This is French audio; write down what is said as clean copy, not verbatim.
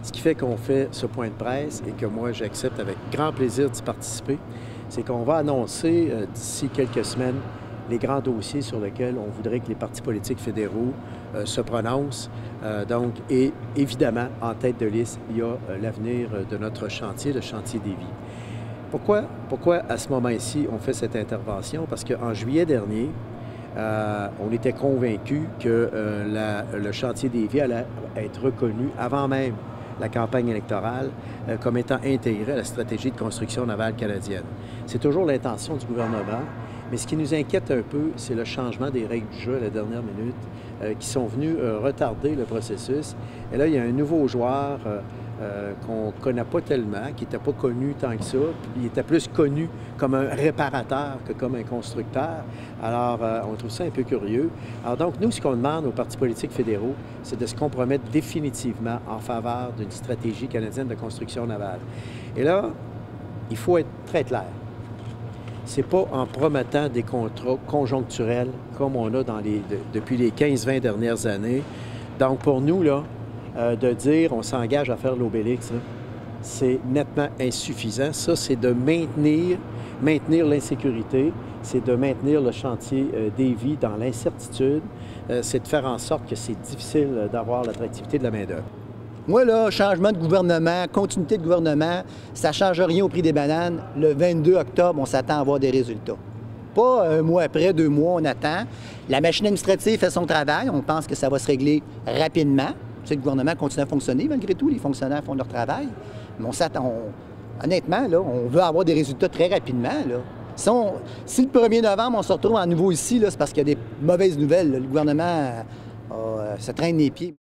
Ce qui fait qu'on fait ce point de presse et que moi, j'accepte avec grand plaisir d'y participer, c'est qu'on va annoncer d'ici quelques semaines les grands dossiers sur lesquels on voudrait que les partis politiques fédéraux se prononcent. Et évidemment, en tête de liste, il y a l'avenir de notre chantier, le chantier Lévis. Pourquoi à ce moment-ci, on fait cette intervention? Parce qu'en juillet dernier, on était convaincus que le chantier Lévis allait être reconnu avant même la campagne électorale comme étant intégré à la stratégie de construction navale canadienne. C'est toujours l'intention du gouvernement, mais ce qui nous inquiète un peu, c'est le changement des règles du jeu à la dernière minute qui sont venus retarder le processus. Et là, il y a un nouveau joueur qu'on ne connaît pas tellement, qui n'était pas connu tant que ça, puis il était plus connu comme un réparateur que comme un constructeur. Alors, on trouve ça un peu curieux. Alors donc, nous, ce qu'on demande aux partis politiques fédéraux, c'est de se compromettre définitivement en faveur d'une stratégie canadienne de construction navale. Et là, il faut être très clair. C'est pas en promettant des contrats conjoncturels comme on a depuis les 15-20 dernières années. Donc, pour nous, là, de dire on s'engage à faire l'Obélix, c'est nettement insuffisant. Ça, c'est de maintenir l'insécurité, c'est de maintenir le chantier Lévis dans l'incertitude, c'est de faire en sorte que c'est difficile d'avoir l'attractivité de la main-d'œuvre. Moi, là, changement de gouvernement, continuité de gouvernement, ça ne change rien au prix des bananes. Le 22 octobre, on s'attend à avoir des résultats. Pas un mois après, 2 mois, on attend. La machine administrative fait son travail. On pense que ça va se régler rapidement. Tu sais, le gouvernement continue à fonctionner malgré tout. Les fonctionnaires font leur travail. Mais on s'attend... Honnêtement, là, on veut avoir des résultats très rapidement. Là. Si le 1er novembre, on se retrouve à nouveau ici, c'est parce qu'il y a des mauvaises nouvelles. Là. Le gouvernement se traîne les pieds.